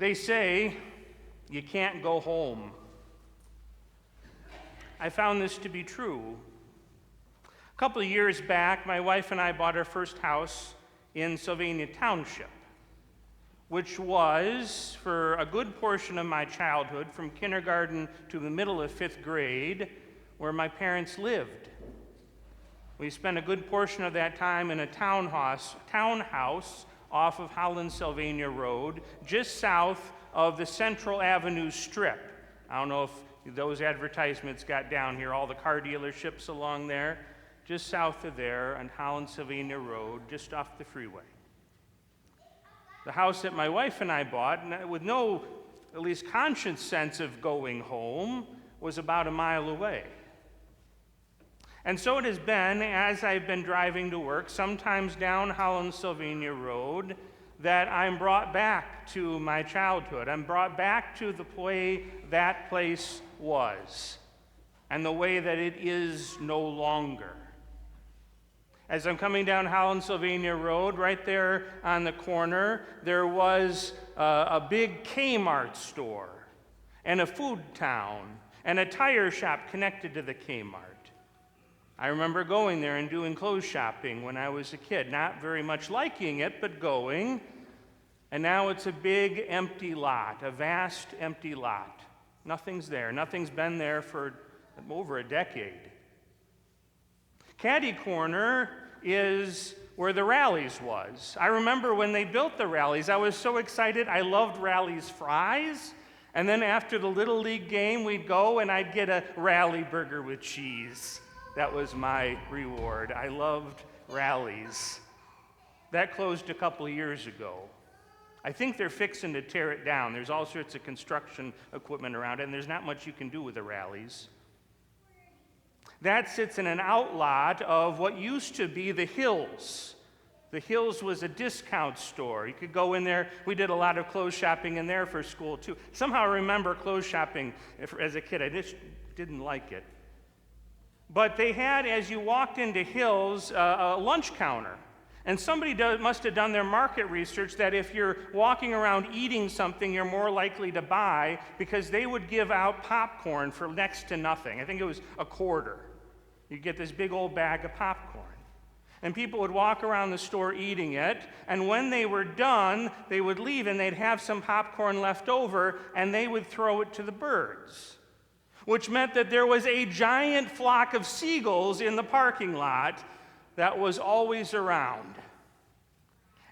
They say you can't go home. I found this to be true. A couple of years back, my wife and I bought our first house in Sylvania Township, which was, for a good portion of my childhood, from kindergarten to the middle of 5th grade, where my parents lived. We spent a good portion of that time in a townhouse off of Holland-Sylvania Road, just south of the Central Avenue Strip. I don't know if those advertisements got down here, all the car dealerships along there, just south of there on Holland-Sylvania Road, just off the freeway. The house that my wife and I bought, with no, at least conscious sense of going home, was about a mile away. And so it has been, as I've been driving to work, sometimes down Holland-Sylvania Road, that I'm brought back to my childhood. I'm brought back to the way that place was, and the way that it is no longer. As I'm coming down Holland-Sylvania Road, right there on the corner, there was a big Kmart store, and a food town, and a tire shop connected to the Kmart. I remember going there and doing clothes shopping when I was a kid, not very much liking it, but going. And now it's a big empty lot, a vast empty lot. Nothing's there. Nothing's been there for over a decade. Caddy Corner is where the Rallies was. I remember when they built the Rallies, I was so excited. I loved Rallies fries. And then after the Little League game, we'd go and I'd get a Rally burger with cheese. That was my reward. I loved Rallies. That closed a couple of years ago. I think they're fixing to tear it down. There's all sorts of construction equipment around it, and there's not much you can do with the Rallies. That sits in an outlot of what used to be the Hills. The Hills was a discount store. You could go in there. We did a lot of clothes shopping in there for school, too. Somehow I remember clothes shopping as a kid. I just didn't like it. But they had, as you walked into Hills, a lunch counter. And somebody must have done their market research that if you're walking around eating something, you're more likely to buy, because they would give out popcorn for next to nothing. I think it was a quarter. You'd get this big old bag of popcorn. And people would walk around the store eating it, and when they were done, they would leave and they'd have some popcorn left over, and they would throw it to the birds, which meant that there was a giant flock of seagulls in the parking lot that was always around.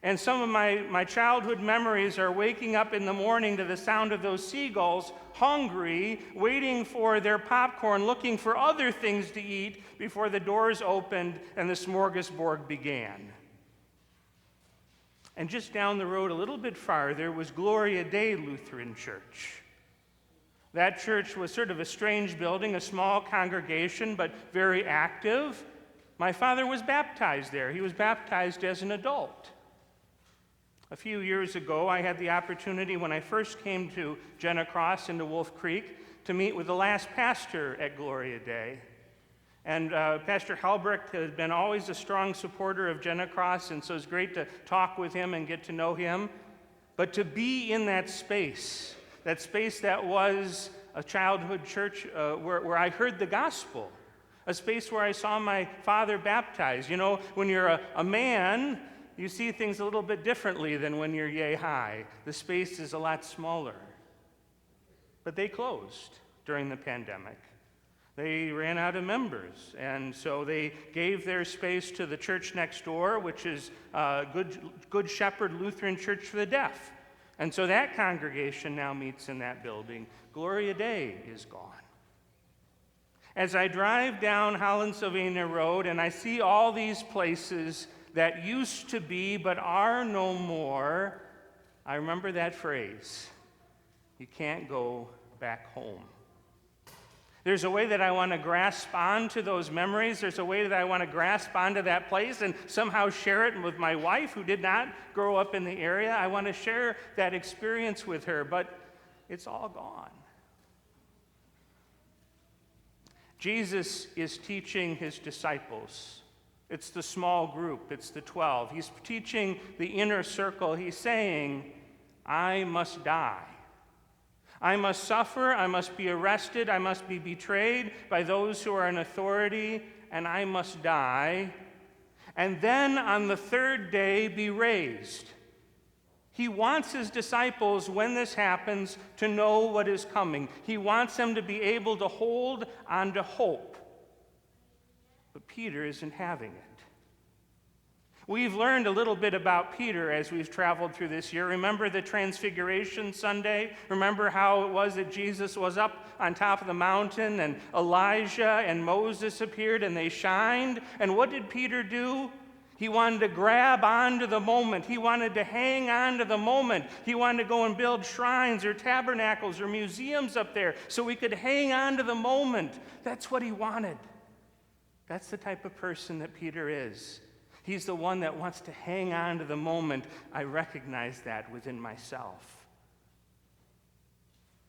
And some of my childhood memories are waking up in the morning to the sound of those seagulls, hungry, waiting for their popcorn, looking for other things to eat before the doors opened and the smorgasbord began. And just down the road a little bit farther was Gloria Dei Lutheran Church. That church was sort of a strange building, a small congregation, but very active. My father was baptized there. He was baptized as an adult. A few years ago, I had the opportunity, when I first came to Jenna Cross into Wolf Creek, to meet with the last pastor at Gloria Dei. And Pastor Halbrecht has been always a strong supporter of Jenna Cross, and so it's great to talk with him and get to know him. But to be in that space that was a childhood church where I heard the gospel, a space where I saw my father baptized. You know, when you're a man, you see things a little bit differently than when you're yay high. The space is a lot smaller. But they closed during the pandemic. They ran out of members, and so they gave their space to the church next door, which is Good Shepherd Lutheran Church for the Deaf. And so that congregation now meets in that building. Gloria Dei is gone. As I drive down Holland-Sylvania Road and I see all these places that used to be but are no more, I remember that phrase, you can't go back home. There's a way that I want to grasp onto those memories. There's a way that I want to grasp onto that place and somehow share it with my wife, who did not grow up in the area. I want to share that experience with her, but it's all gone. Jesus is teaching his disciples. It's the small group. It's the 12. He's teaching the inner circle. He's saying, I must die. I must suffer, I must be arrested, I must be betrayed by those who are in authority, and I must die, and then on the third day be raised. He wants his disciples, when this happens, to know what is coming. He wants them to be able to hold on to hope. But Peter isn't having it. We've learned a little bit about Peter as we've traveled through this year. Remember the Transfiguration Sunday? Remember how it was that Jesus was up on top of the mountain and Elijah and Moses appeared and they shined? And what did Peter do? He wanted to grab onto the moment. He wanted to hang on to the moment. He wanted to go and build shrines or tabernacles or museums up there so we could hang on to the moment. That's what he wanted. That's the type of person that Peter is. He's the one that wants to hang on to the moment. I recognize that within myself.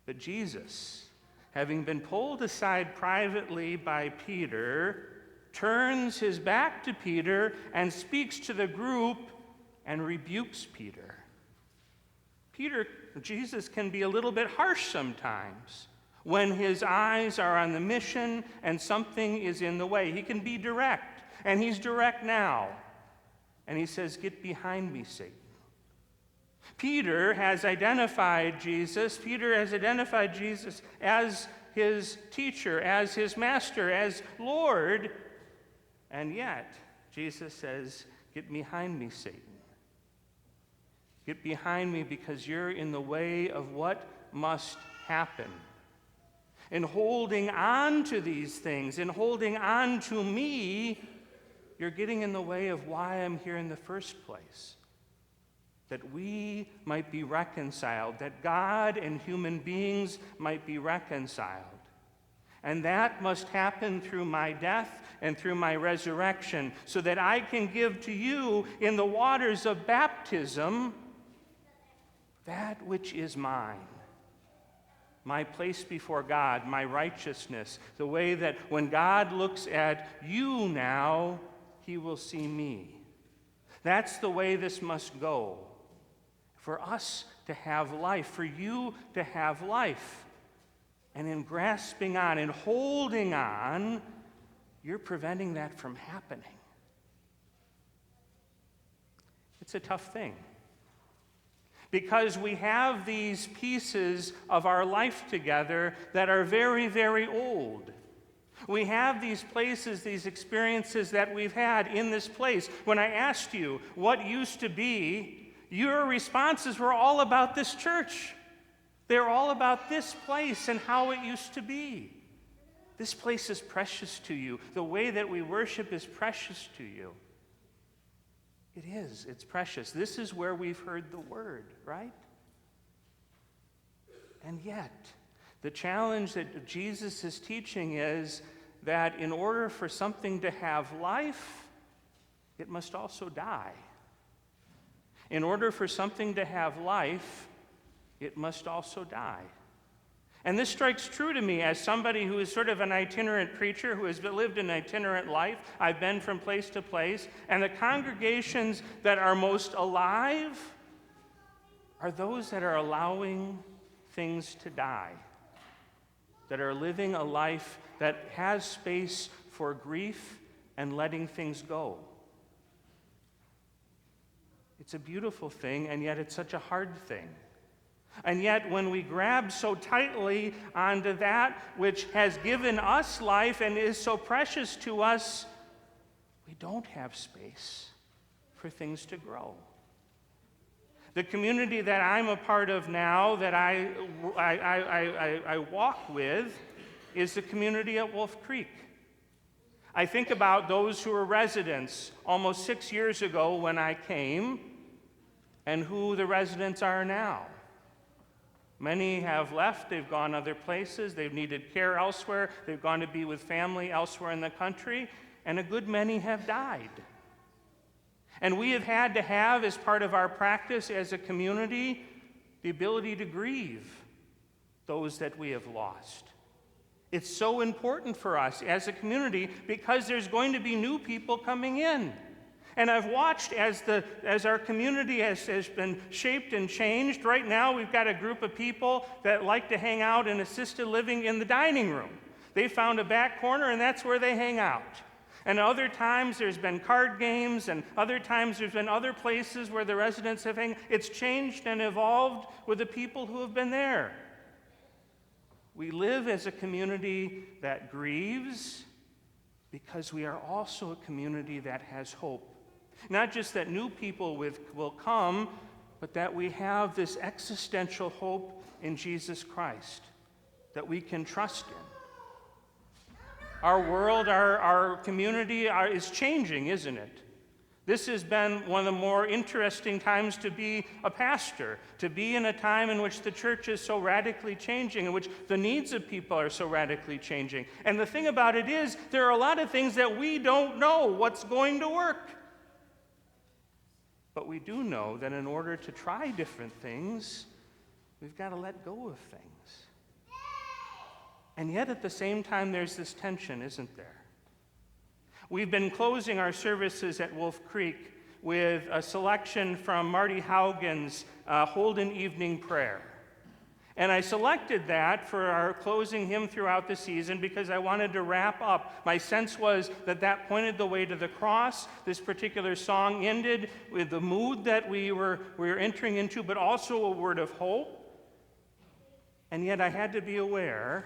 But Jesus, having been pulled aside privately by Peter, turns his back to Peter and speaks to the group and rebukes Peter. Jesus can be a little bit harsh sometimes when his eyes are on the mission and something is in the way. He can be direct, and he's direct now. And he says, "Get behind me, Satan." Peter has identified Jesus. Peter has identified Jesus as his teacher, as his master, as Lord. And yet, Jesus says, "Get behind me, Satan. Get behind me because you're in the way of what must happen." In holding on to these things, in holding on to me, you're getting in the way of why I'm here in the first place. That we might be reconciled, that God and human beings might be reconciled. And that must happen through my death and through my resurrection, so that I can give to you in the waters of baptism that which is mine. My place before God, my righteousness, the way that when God looks at you now, he will see me. That's the way this must go. For us to have life, for you to have life. And in grasping on and holding on, you're preventing that from happening. It's a tough thing. Because we have these pieces of our life together that are very, very old. We have these places, these experiences that we've had in this place. When I asked you what used to be, your responses were all about this church. They're all about this place and how it used to be. This place is precious to you. The way that we worship is precious to you. It is. It's precious. This is where we've heard the word, right? And yet, the challenge that Jesus is teaching is that in order for something to have life, it must also die. In order for something to have life, it must also die. And this strikes true to me as somebody who is sort of an itinerant preacher, who has lived an itinerant life. I've been from place to place, and the congregations that are most alive are those that are allowing things to die, that are living a life that has space for grief and letting things go. It's a beautiful thing, and yet it's such a hard thing. And yet, when we grab so tightly onto that which has given us life and is so precious to us, we don't have space for things to grow. The community that I'm a part of now, that I walk with, is the community at Wolf Creek. I think about those who were residents almost 6 years ago when I came, and who the residents are now. Many have left, they've gone other places, they've needed care elsewhere, they've gone to be with family elsewhere in the country, and a good many have died. And we have had to have, as part of our practice as a community, the ability to grieve those that we have lost. It's so important for us as a community because there's going to be new people coming in. And I've watched as our community has been shaped and changed. Right now, we've got a group of people that like to hang out in assisted living in the dining room. They found a back corner, and that's where they hang out. And other times, there's been card games, and other times, there's been other places where the residents have hung. It's changed and evolved with the people who have been there. We live as a community that grieves because we are also a community that has hope. Not just that new people will come, but that we have this existential hope in Jesus Christ that we can trust in. Our world, our community is changing, isn't it? This has been one of the more interesting times to be a pastor, to be in a time in which the church is so radically changing, in which the needs of people are so radically changing. And the thing about it is, there are a lot of things that we don't know what's going to work. But we do know that in order to try different things, we've got to let go of things. And yet at the same time, there's this tension, isn't there? We've been closing our services at Wolf Creek with a selection from Marty Haugen's Holden Evening Prayer. And I selected that for our closing hymn throughout the season because I wanted to wrap up. My sense was that pointed the way to the cross. This particular song ended with the mood that we were entering into, but also a word of hope. And yet I had to be aware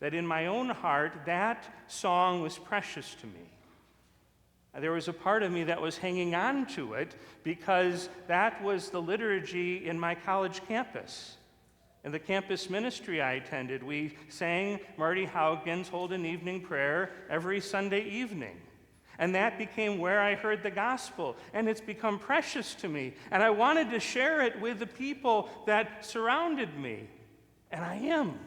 that in my own heart, that song was precious to me. There was a part of me that was hanging on to it because that was the liturgy in my college campus. In the campus ministry I attended, we sang Marty Haugen's Holden Evening Prayer every Sunday evening. And that became where I heard the gospel, and it's become precious to me. And I wanted to share it with the people that surrounded me, and I am.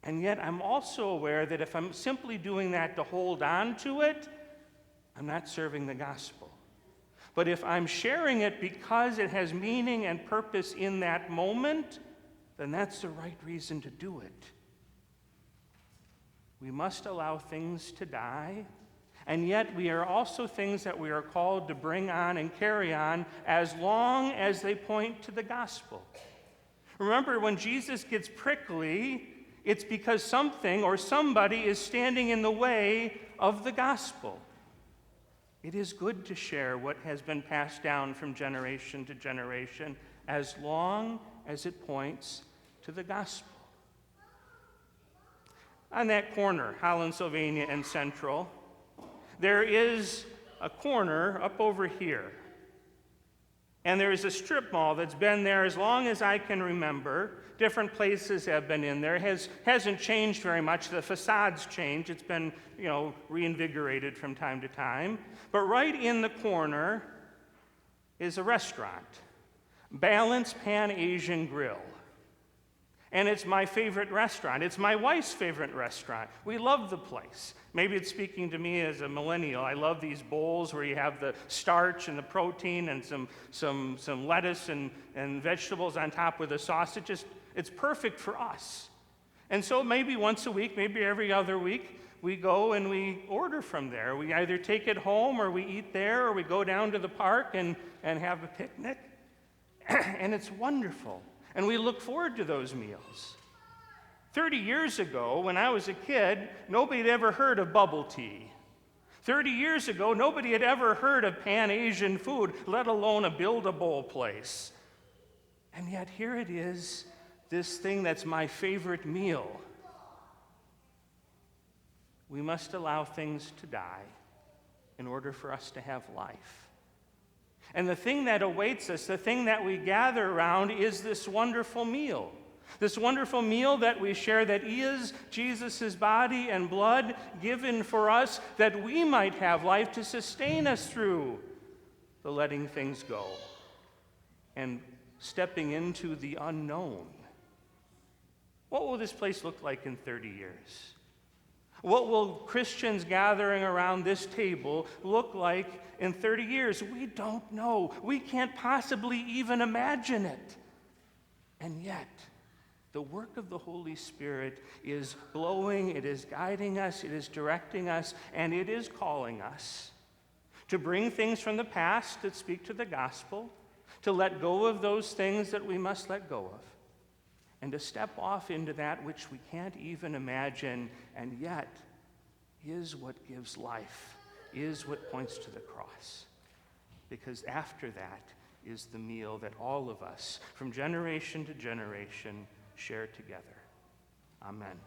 And yet I'm also aware that if I'm simply doing that to hold on to it, I'm not serving the gospel. But if I'm sharing it because it has meaning and purpose in that moment, then that's the right reason to do it. We must allow things to die, and yet we are also things that we are called to bring on and carry on as long as they point to the gospel. Remember, when Jesus gets prickly, it's because something or somebody is standing in the way of the gospel. It is good to share what has been passed down from generation to generation as long as it points to the gospel. On that corner, Holland, Sylvania, and Central, there is a corner up over here. And there is a strip mall that's been there as long as I can remember. Different places have been in there. Hasn't changed very much. The facade's changed. It's been, reinvigorated from time to time. But right in the corner is a restaurant, Balance Pan Asian Grill. And it's my favorite restaurant. It's my wife's favorite restaurant. We love the place. Maybe it's speaking to me as a millennial. I love these bowls where you have the starch and the protein and some lettuce and vegetables on top with a sauce. It's perfect for us. And so maybe once a week, maybe every other week, we go and we order from there. We either take it home or we eat there or we go down to the park and have a picnic. And it's wonderful. And we look forward to those meals. 30 years ago, when I was a kid, nobody had ever heard of bubble tea. 30 years ago, nobody had ever heard of Pan-Asian food, let alone a Build-A-Bowl place. And yet here it is, this thing that's my favorite meal. We must allow things to die in order for us to have life. And the thing that awaits us, the thing that we gather around, is this wonderful meal. This wonderful meal that we share that is Jesus' body and blood given for us that we might have life to sustain us through the letting things go and stepping into the unknown. What will this place look like in 30 years? What will Christians gathering around this table look like in 30 years? We don't know. We can't possibly even imagine it. And yet, the work of the Holy Spirit is blowing, it is guiding us, it is directing us, and it is calling us to bring things from the past that speak to the gospel, to let go of those things that we must let go of, and to step off into that which we can't even imagine, and yet is what gives life, is what points to the cross. Because after that is the meal that all of us, from generation to generation, share together. Amen.